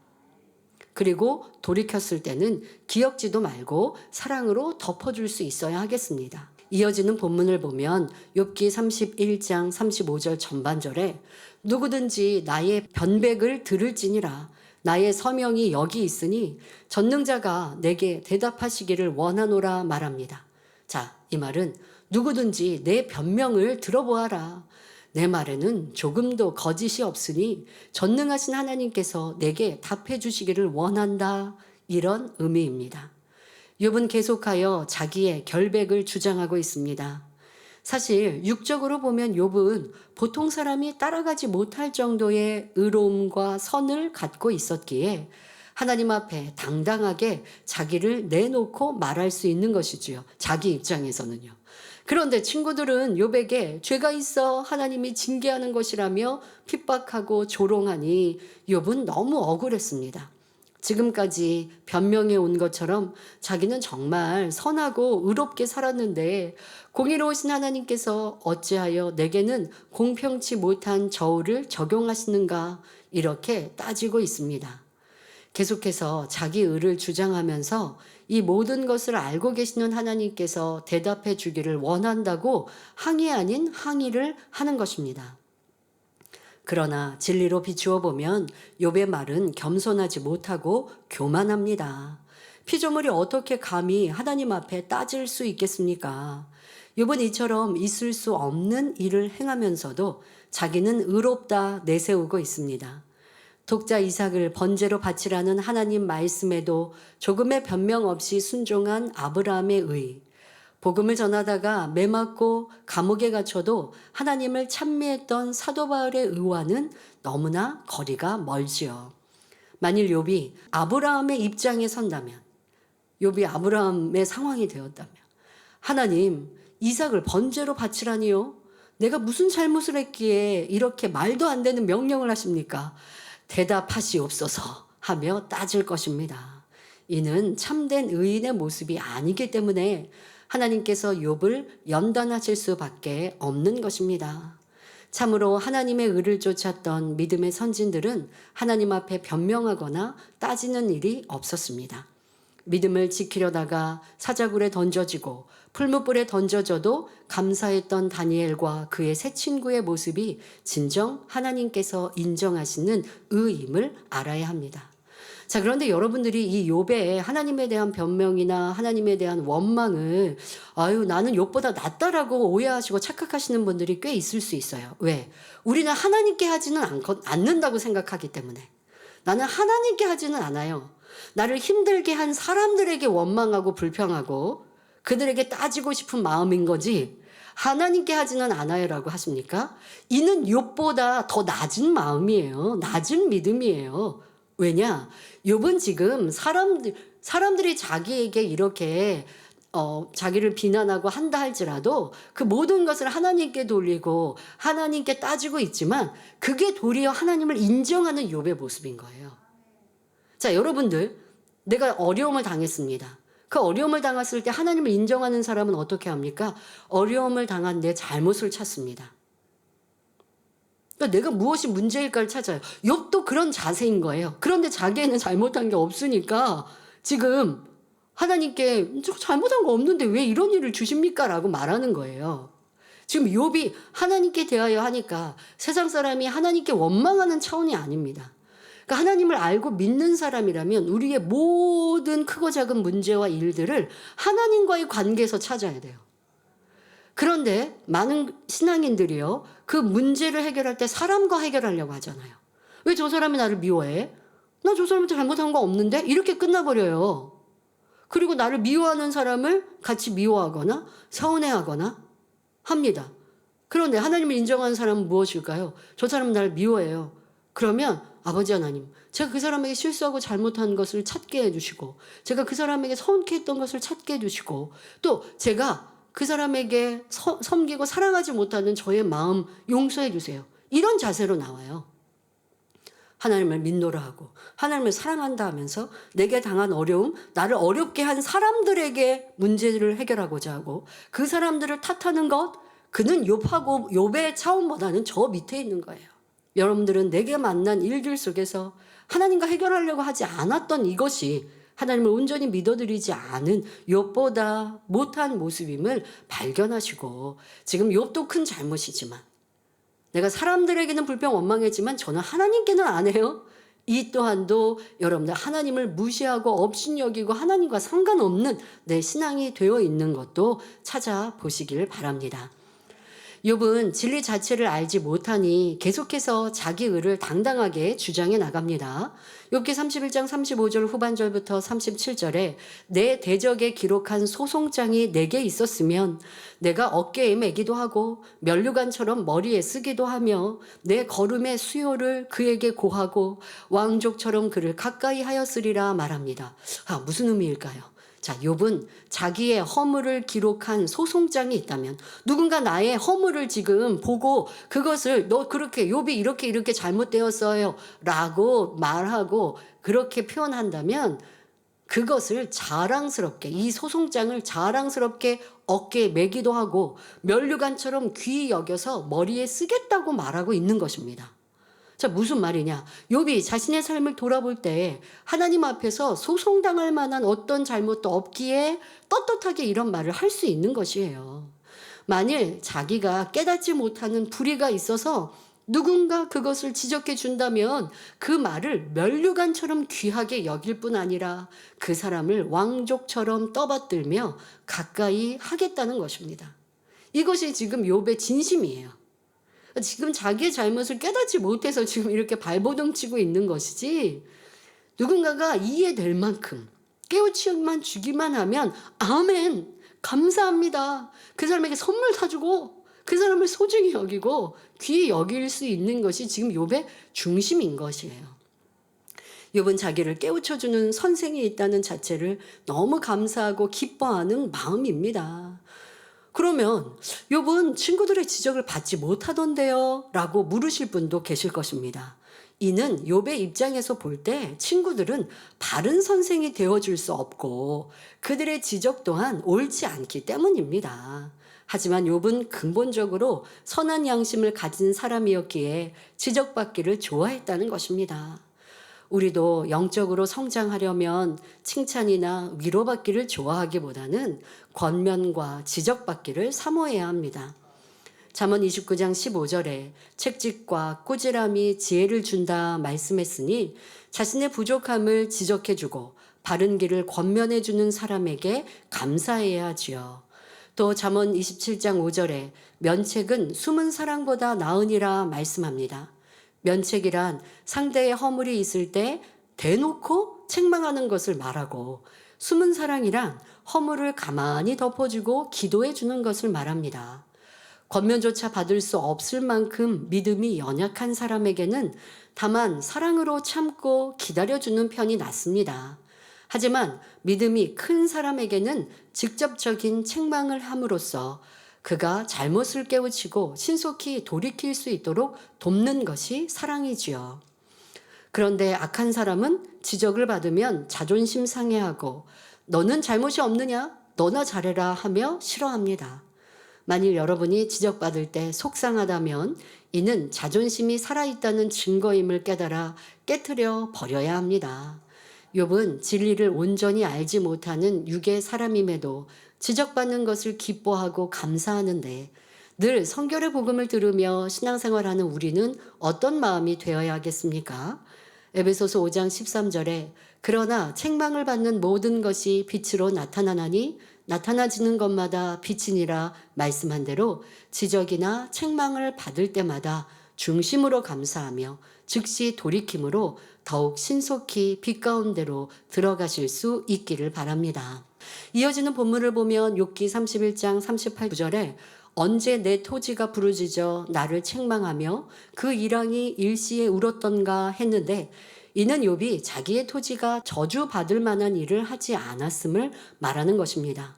그리고 돌이켰을 때는 기억지도 말고 사랑으로 덮어줄 수 있어야 하겠습니다. 이어지는 본문을 보면 욥기 31장 35절 전반절에 누구든지 나의 변백을 들을지니라 나의 서명이 여기 있으니 전능자가 내게 대답하시기를 원하노라 말합니다. 자, 이 말은 누구든지 내 변명을 들어보아라. 내 말에는 조금도 거짓이 없으니 전능하신 하나님께서 내게 답해 주시기를 원한다. 이런 의미입니다. 욥은 계속하여 자기의 결백을 주장하고 있습니다. 사실 육적으로 보면 욥은 보통 사람이 따라가지 못할 정도의 의로움과 선을 갖고 있었기에 하나님 앞에 당당하게 자기를 내놓고 말할 수 있는 것이지요. 자기 입장에서는요. 그런데 친구들은 욥에게 죄가 있어 하나님이 징계하는 것이라며 핍박하고 조롱하니 욥은 너무 억울했습니다. 지금까지 변명해 온 것처럼 자기는 정말 선하고 의롭게 살았는데 공의로우신 하나님께서 어찌하여 내게는 공평치 못한 저울을 적용하시는가 이렇게 따지고 있습니다. 계속해서 자기 의를 주장하면서 이 모든 것을 알고 계시는 하나님께서 대답해 주기를 원한다고 항의 아닌 항의를 하는 것입니다. 그러나 진리로 비추어 보면 욥의 말은 겸손하지 못하고 교만합니다. 피조물이 어떻게 감히 하나님 앞에 따질 수 있겠습니까? 욥은 이처럼 있을 수 없는 일을 행하면서도 자기는 의롭다 내세우고 있습니다. 독자 이삭을 번제로 바치라는 하나님 말씀에도 조금의 변명 없이 순종한 아브라함의 의, 복음을 전하다가 매맞고 감옥에 갇혀도 하나님을 찬미했던 사도 바울의 의와는 너무나 거리가 멀지요. 만일 욥이 아브라함의 입장에 선다면, 욥이 아브라함의 상황이 되었다면, 하나님 이삭을 번제로 바치라니요? 내가 무슨 잘못을 했기에 이렇게 말도 안 되는 명령을 하십니까? 대답하시옵소서 하며 따질 것입니다. 이는 참된 의인의 모습이 아니기 때문에 하나님께서 욥을 연단하실 수밖에 없는 것입니다. 참으로 하나님의 의를 쫓았던 믿음의 선진들은 하나님 앞에 변명하거나 따지는 일이 없었습니다. 믿음을 지키려다가 사자굴에 던져지고 풀무불에 던져져도 감사했던 다니엘과 그의 세 친구의 모습이 진정 하나님께서 인정하시는 의임을 알아야 합니다. 자, 그런데 여러분들이 이 욥의 하나님에 대한 변명이나 하나님에 대한 원망을 나는 욥보다 낫다라고 오해하시고 착각하시는 분들이 꽤 있을 수 있어요. 왜? 우리는 하나님께 하지는 않는다고 생각하기 때문에. 나는 하나님께 하지는 않아요. 나를 힘들게 한 사람들에게 원망하고 불평하고 그들에게 따지고 싶은 마음인 거지 하나님께 하지는 않아요라고 하십니까? 이는 욥보다 더 낮은 마음이에요. 낮은 믿음이에요. 왜냐? 욥은 지금 사람들이 자기에게 이렇게 자기를 비난하고 한다 할지라도 그 모든 것을 하나님께 돌리고 하나님께 따지고 있지만 그게 도리어 하나님을 인정하는 욥의 모습인 거예요. 자, 여러분들, 내가 어려움을 당했습니다. 그 어려움을 당했을 때 하나님을 인정하는 사람은 어떻게 합니까? 어려움을 당한 내 잘못을 찾습니다. 그러니까 내가 무엇이 문제일까를 찾아요. 욥도 그런 자세인 거예요. 그런데 자기에는 잘못한 게 없으니까 지금 하나님께 저 잘못한 거 없는데 왜 이런 일을 주십니까? 라고 말하는 거예요. 지금 욥이 하나님께 대하여 하니까 세상 사람이 하나님께 원망하는 차원이 아닙니다. 그러니까 하나님을 알고 믿는 사람이라면 우리의 모든 크고 작은 문제와 일들을 하나님과의 관계에서 찾아야 돼요. 그런데 많은 신앙인들이요, 그 문제를 해결할 때 사람과 해결하려고 하잖아요. 왜 저 사람이 나를 미워해? 나 저 사람한테 잘못한 거 없는데? 이렇게 끝나버려요. 그리고 나를 미워하는 사람을 같이 미워하거나 서운해하거나 합니다. 그런데 하나님을 인정하는 사람은 무엇일까요? 저 사람은 나를 미워해요. 그러면 아버지 하나님, 제가 그 사람에게 실수하고 잘못한 것을 찾게 해주시고, 제가 그 사람에게 서운케 했던 것을 찾게 해주시고, 또 제가 그 사람에게 섬기고 사랑하지 못하는 저의 마음 용서해 주세요. 이런 자세로 나와요. 하나님을 믿노라 하고 하나님을 사랑한다 하면서 내게 당한 어려움, 나를 어렵게 한 사람들에게 문제를 해결하고자 하고 그 사람들을 탓하는 것, 그는 욥의 차원보다는 저 밑에 있는 거예요. 여러분들은 내게 만난 일들 속에서 하나님과 해결하려고 하지 않았던 이것이 하나님을 온전히 믿어드리지 않은 욥보다 못한 모습임을 발견하시고, 지금 욥도 큰 잘못이지만 내가 사람들에게는 불평 원망했지만 저는 하나님께는 안 해요. 이 또한도 여러분들 하나님을 무시하고 업신여기고 하나님과 상관없는 내 신앙이 되어 있는 것도 찾아보시길 바랍니다. 욥은 진리 자체를 알지 못하니 계속해서 자기 의를 당당하게 주장해 나갑니다. 욥기 31장 35절 후반절부터 37절에 내 대적에 기록한 소송장이 내게 있었으면 내가 어깨에 매기도 하고 면류관처럼 머리에 쓰기도 하며 내 걸음의 수요를 그에게 고하고 왕족처럼 그를 가까이 하였으리라 말합니다. 무슨 의미일까요? 자, 욥은 자기의 허물을 기록한 소송장이 있다면, 누군가 나의 허물을 지금 보고 그것을 너 그렇게 욥이 이렇게 잘못되었어요 라고 말하고 그렇게 표현한다면 그것을 자랑스럽게, 이 소송장을 자랑스럽게 어깨에 매기도 하고 면류관처럼 귀히 여겨서 머리에 쓰겠다고 말하고 있는 것입니다. 자, 무슨 말이냐? 욥이 자신의 삶을 돌아볼 때 하나님 앞에서 소송당할 만한 어떤 잘못도 없기에 떳떳하게 이런 말을 할 수 있는 것이에요. 만일 자기가 깨닫지 못하는 불의가 있어서 누군가 그것을 지적해 준다면 그 말을 면류관처럼 귀하게 여길 뿐 아니라 그 사람을 왕족처럼 떠받들며 가까이 하겠다는 것입니다. 이것이 지금 욥의 진심이에요. 지금 자기의 잘못을 깨닫지 못해서 지금 이렇게 발버둥 치고 있는 것이지, 누군가가 이해될 만큼 깨우침만 주기만 하면 아멘, 감사합니다. 그 사람에게 선물 사주고 그 사람을 소중히 여기고 귀히 여길 수 있는 것이 지금 욥의 중심인 것이에요. 욥은 자기를 깨우쳐주는 선생이 있다는 자체를 너무 감사하고 기뻐하는 마음입니다. 그러면 욥은 친구들의 지적을 받지 못하던데요? 라고 물으실 분도 계실 것입니다. 이는 욥의 입장에서 볼 때 친구들은 바른 선생이 되어줄 수 없고 그들의 지적 또한 옳지 않기 때문입니다. 하지만 욥은 근본적으로 선한 양심을 가진 사람이었기에 지적받기를 좋아했다는 것입니다. 우리도 영적으로 성장하려면 칭찬이나 위로받기를 좋아하기보다는 권면과 지적받기를 사모해야 합니다. 잠언 29장 15절에 책직과 꾸지람이 지혜를 준다 말씀했으니 자신의 부족함을 지적해주고 바른 길을 권면해주는 사람에게 감사해야 하지요. 또 잠언 27장 5절에 면책은 숨은 사랑보다 나으니라 말씀합니다. 면책이란 상대의 허물이 있을 때 대놓고 책망하는 것을 말하고, 숨은 사랑이란 허물을 가만히 덮어주고 기도해 주는 것을 말합니다. 권면조차 받을 수 없을 만큼 믿음이 연약한 사람에게는 다만 사랑으로 참고 기다려주는 편이 낫습니다. 하지만 믿음이 큰 사람에게는 직접적인 책망을 함으로써 그가 잘못을 깨우치고 신속히 돌이킬 수 있도록 돕는 것이 사랑이지요. 그런데 악한 사람은 지적을 받으면 자존심 상해하고 너는 잘못이 없느냐? 너나 잘해라 하며 싫어합니다. 만일 여러분이 지적받을 때 속상하다면 이는 자존심이 살아있다는 증거임을 깨달아 깨트려 버려야 합니다. 욥은 진리를 온전히 알지 못하는 육의 사람임에도 지적받는 것을 기뻐하고 감사하는데, 늘 성결의 복음을 들으며 신앙생활하는 우리는 어떤 마음이 되어야 하겠습니까? 에베소서 5장 13절에 그러나 책망을 받는 모든 것이 빛으로 나타나나니 나타나지는 것마다 빛이니라 말씀한 대로 지적이나 책망을 받을 때마다 중심으로 감사하며 즉시 돌이킴으로 더욱 신속히 빛 가운데로 들어가실 수 있기를 바랍니다. 이어지는 본문을 보면 욥기 31장 38절에 언제 내 토지가 부르짖어 나를 책망하며 그 일왕이 일시에 울었던가 했는데, 이는 욥이 자기의 토지가 저주받을 만한 일을 하지 않았음을 말하는 것입니다.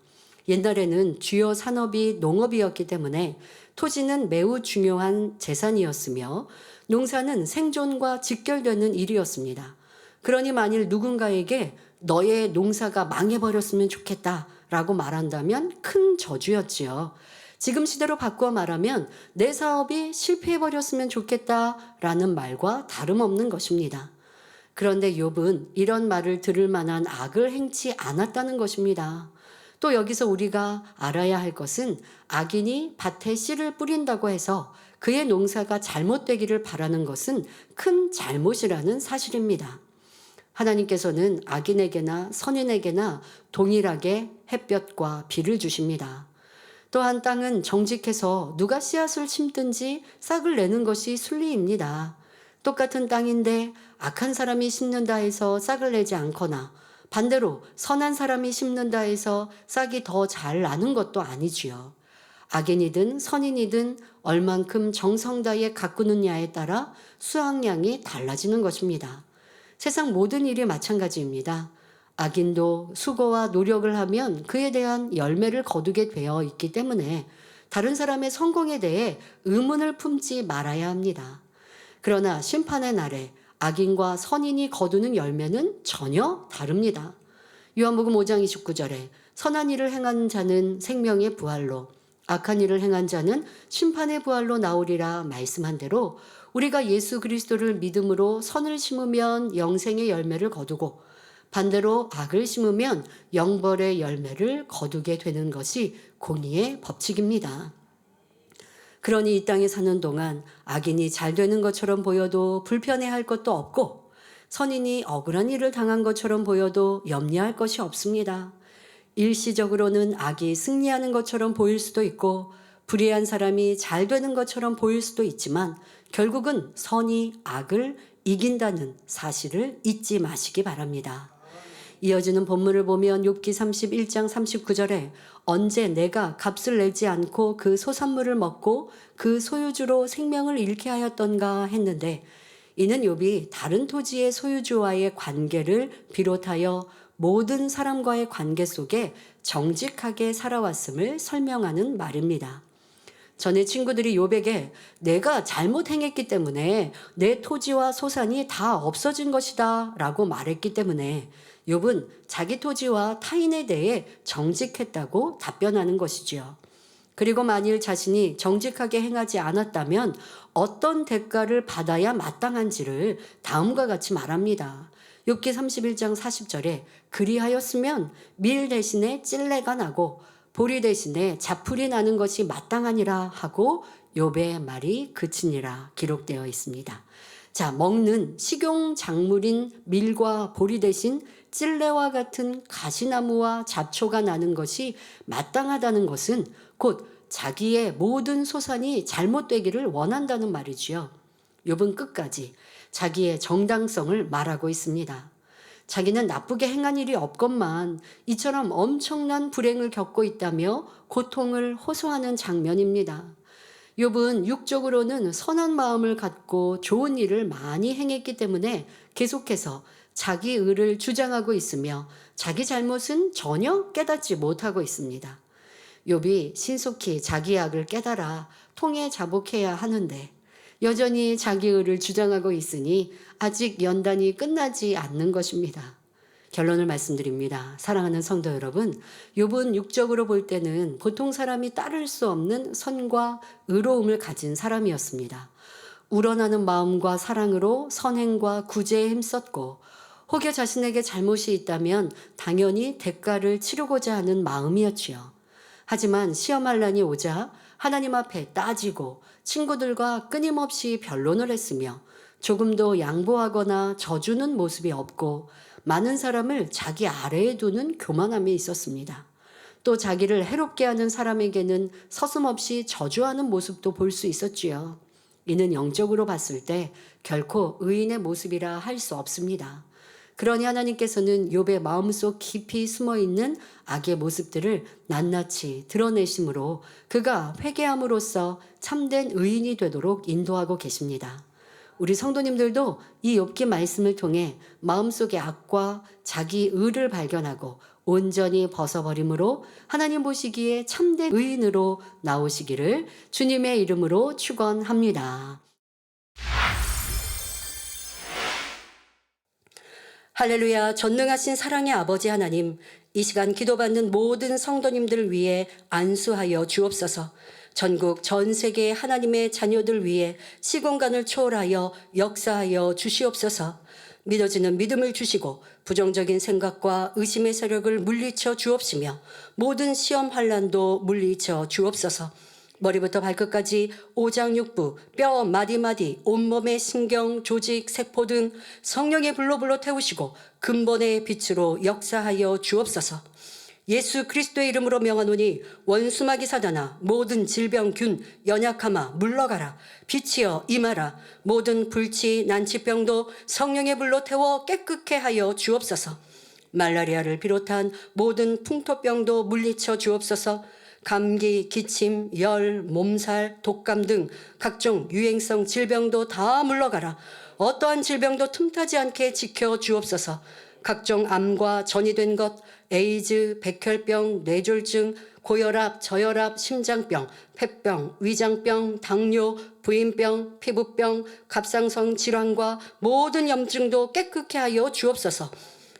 옛날에는 주요 산업이 농업이었기 때문에 토지는 매우 중요한 재산이었으며 농사는 생존과 직결되는 일이었습니다. 그러니 만일 누군가에게 너의 농사가 망해버렸으면 좋겠다 라고 말한다면 큰 저주였지요. 지금 시대로 바꾸어 말하면 내 사업이 실패해버렸으면 좋겠다 라는 말과 다름없는 것입니다. 그런데 욥은 이런 말을 들을 만한 악을 행치 않았다는 것입니다. 또 여기서 우리가 알아야 할 것은 악인이 밭에 씨를 뿌린다고 해서 그의 농사가 잘못되기를 바라는 것은 큰 잘못이라는 사실입니다. 하나님께서는 악인에게나 선인에게나 동일하게 햇볕과 비를 주십니다. 또한 땅은 정직해서 누가 씨앗을 심든지 싹을 내는 것이 순리입니다. 똑같은 땅인데 악한 사람이 심는다 해서 싹을 내지 않거나 반대로 선한 사람이 심는다 해서 싹이 더 잘 나는 것도 아니지요. 악인이든 선인이든 얼만큼 정성 다해 가꾸느냐에 따라 수확량이 달라지는 것입니다. 세상 모든 일이 마찬가지입니다. 악인도 수고와 노력을 하면 그에 대한 열매를 거두게 되어 있기 때문에 다른 사람의 성공에 대해 의문을 품지 말아야 합니다. 그러나 심판의 날에 악인과 선인이 거두는 열매는 전혀 다릅니다. 요한복음 5장 29절에 선한 일을 행한 자는 생명의 부활로 악한 일을 행한 자는 심판의 부활로 나오리라 말씀한 대로 우리가 예수 그리스도를 믿음으로 선을 심으면 영생의 열매를 거두고 반대로 악을 심으면 영벌의 열매를 거두게 되는 것이 공의의 법칙입니다. 그러니 이 땅에 사는 동안 악인이 잘 되는 것처럼 보여도 불편해할 것도 없고 선인이 억울한 일을 당한 것처럼 보여도 염려할 것이 없습니다. 일시적으로는 악이 승리하는 것처럼 보일 수도 있고 불의한 사람이 잘 되는 것처럼 보일 수도 있지만 결국은 선이 악을 이긴다는 사실을 잊지 마시기 바랍니다. 이어지는 본문을 보면 욥기 31장 39절에 언제 내가 값을 내지 않고 그 소산물을 먹고 그 소유주로 생명을 잃게 하였던가 했는데 이는 욥이 다른 토지의 소유주와의 관계를 비롯하여 모든 사람과의 관계 속에 정직하게 살아왔음을 설명하는 말입니다. 전에 친구들이 욥에게 내가 잘못 행했기 때문에 내 토지와 소산이 다 없어진 것이다 라고 말했기 때문에 욥은 자기 토지와 타인에 대해 정직했다고 답변하는 것이지요. 그리고 만일 자신이 정직하게 행하지 않았다면 어떤 대가를 받아야 마땅한지를 다음과 같이 말합니다. 욥기 31장 40절에 그리하였으면 밀 대신에 찔레가 나고 보리 대신에 자풀이 나는 것이 마땅하니라 하고 욥의 말이 그치니라 기록되어 있습니다. 자, 먹는 식용 작물인 밀과 보리 대신 찔레와 같은 가시나무와 잡초가 나는 것이 마땅하다는 것은 곧 자기의 모든 소산이 잘못되기를 원한다는 말이지요. 욥은 끝까지 자기의 정당성을 말하고 있습니다. 자기는 나쁘게 행한 일이 없건만 이처럼 엄청난 불행을 겪고 있다며 고통을 호소하는 장면입니다. 욥은 육적으로는 선한 마음을 갖고 좋은 일을 많이 행했기 때문에 계속해서 자기 의를 주장하고 있으며 자기 잘못은 전혀 깨닫지 못하고 있습니다. 욥이 신속히 자기 악을 깨달아 통에 자복해야 하는데 여전히 자기 의를 주장하고 있으니 아직 연단이 끝나지 않는 것입니다. 결론을 말씀드립니다. 사랑하는 성도 여러분, 욥은 육적으로 볼 때는 보통 사람이 따를 수 없는 선과 의로움을 가진 사람이었습니다. 우러나는 마음과 사랑으로 선행과 구제에 힘썼고 혹여 자신에게 잘못이 있다면 당연히 대가를 치르고자 하는 마음이었지요. 하지만 시험할 난이 오자 하나님 앞에 따지고 친구들과 끊임없이 변론을 했으며 조금도 양보하거나 져주는 모습이 없고 많은 사람을 자기 아래에 두는 교만함이 있었습니다. 또 자기를 해롭게 하는 사람에게는 서슴없이 저주하는 모습도 볼 수 있었지요. 이는 영적으로 봤을 때 결코 의인의 모습이라 할 수 없습니다. 그러니 하나님께서는 욥의 마음속 깊이 숨어있는 악의 모습들을 낱낱이 드러내심으로 그가 회개함으로써 참된 의인이 되도록 인도하고 계십니다. 우리 성도님들도 이 욥기 말씀을 통해 마음속의 악과 자기 의를 발견하고 온전히 벗어버림으로 하나님 보시기에 참된 의인으로 나오시기를 주님의 이름으로 축원합니다. 할렐루야. 전능하신 사랑의 아버지 하나님, 이 시간 기도받는 모든 성도님들을 위해 안수하여 주옵소서. 전국 전 세계 하나님의 자녀들 위해 시공간을 초월하여 역사하여 주시옵소서. 믿어지는 믿음을 주시고 부정적인 생각과 의심의 세력을 물리쳐 주옵시며 모든 시험 환난도 물리쳐 주옵소서. 머리부터 발끝까지 오장육부, 뼈 마디마디, 온몸의 신경, 조직, 세포 등 성령의 불로 태우시고 근본의 빛으로 역사하여 주옵소서. 예수 그리스도의 이름으로 명하노니 원수마귀 사단아 모든 질병, 균, 연약함아 물러가라. 빛이여 임하라. 모든 불치, 난치병도 성령의 불로 태워 깨끗게 하여 주옵소서. 말라리아를 비롯한 모든 풍토병도 물리쳐 주옵소서. 감기, 기침, 열, 몸살, 독감 등 각종 유행성 질병도 다 물러가라. 어떠한 질병도 틈타지 않게 지켜 주옵소서. 각종 암과 전이된 것, 에이즈, 백혈병, 뇌졸중, 고혈압, 저혈압, 심장병, 폐병, 위장병, 당뇨, 부인병, 피부병, 갑상선 질환과 모든 염증도 깨끗게 하여 주옵소서.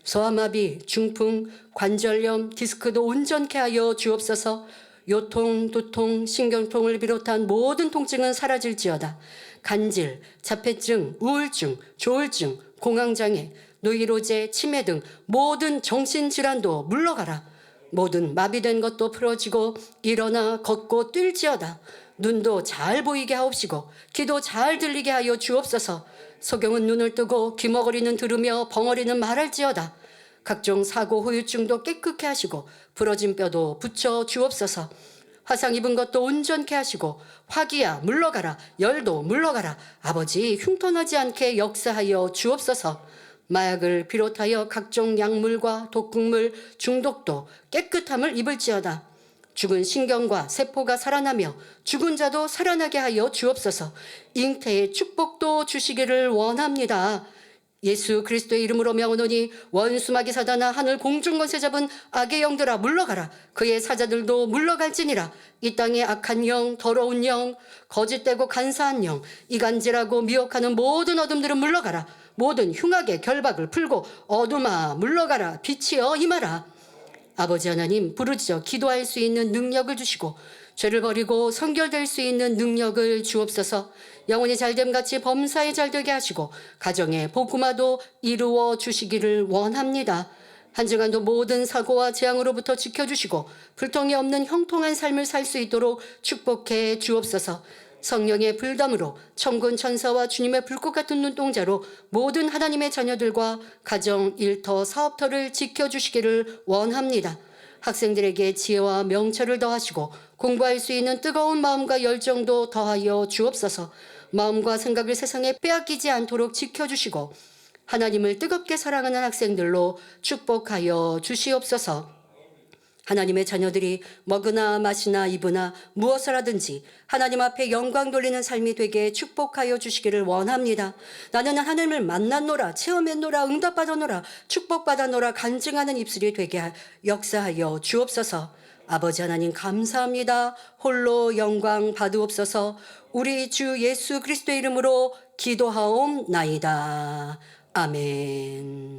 소아마비, 중풍, 관절염, 디스크도 온전케 하여 주옵소서. 요통, 두통, 신경통을 비롯한 모든 통증은 사라질지어다. 간질, 자폐증, 우울증, 조울증, 공황장애, 노이로제, 치매 등 모든 정신질환도 물러가라. 모든 마비된 것도 풀어지고 일어나 걷고 뛸지어다. 눈도 잘 보이게 하옵시고 귀도 잘 들리게 하여 주옵소서. 소경은 눈을 뜨고 귀머거리는 들으며 벙어리는 말할지어다. 각종 사고 후유증도 깨끗게 하시고 부러진 뼈도 붙여 주옵소서. 화상 입은 것도 온전케 하시고 화기야 물러가라, 열도 물러가라. 아버지 흉터나지 않게 역사하여 주옵소서. 마약을 비롯하여 각종 약물과 독극물 중독도 깨끗함을 입을지어다. 죽은 신경과 세포가 살아나며 죽은 자도 살아나게 하여 주옵소서. 잉태의 축복도 주시기를 원합니다. 예수 그리스도의 이름으로 명하노니 원수마귀 사단아 하늘 공중 권세 잡은 악의 영들아 물러가라. 그의 사자들도 물러갈지니라. 이 땅의 악한 영, 더러운 영, 거짓되고 간사한 영, 이간질하고 미혹하는 모든 어둠들은 물러가라. 모든 흉악의 결박을 풀고 어둠아 물러가라. 빛이여 임하라. 아버지 하나님, 부르짖어 기도할 수 있는 능력을 주시고 죄를 버리고 성결될 수 있는 능력을 주옵소서. 영혼이 잘됨같이 범사에 잘되게 하시고 가정의 복음화도 이루어 주시기를 원합니다. 한 주간도 모든 사고와 재앙으로부터 지켜주시고 불통이 없는 형통한 삶을 살 수 있도록 축복해 주옵소서. 성령의 불담으로 천군 천사와 주님의 불꽃 같은 눈동자로 모든 하나님의 자녀들과 가정, 일터, 사업터를 지켜주시기를 원합니다. 학생들에게 지혜와 명철을 더하시고 공부할 수 있는 뜨거운 마음과 열정도 더하여 주옵소서. 마음과 생각을 세상에 빼앗기지 않도록 지켜주시고 하나님을 뜨겁게 사랑하는 학생들로 축복하여 주시옵소서. 하나님의 자녀들이 먹으나 마시나 입으나 무엇을 하든지 하나님 앞에 영광 돌리는 삶이 되게 축복하여 주시기를 원합니다. 나는 하나님을 만났노라, 체험했노라, 응답받았노라, 축복받았노라 간증하는 입술이 되게 역사하여 주옵소서. 아버지 하나님 감사합니다. 홀로 영광 받으옵소서. 우리 주 예수 그리스도의 이름으로 기도하옵나이다. 아멘.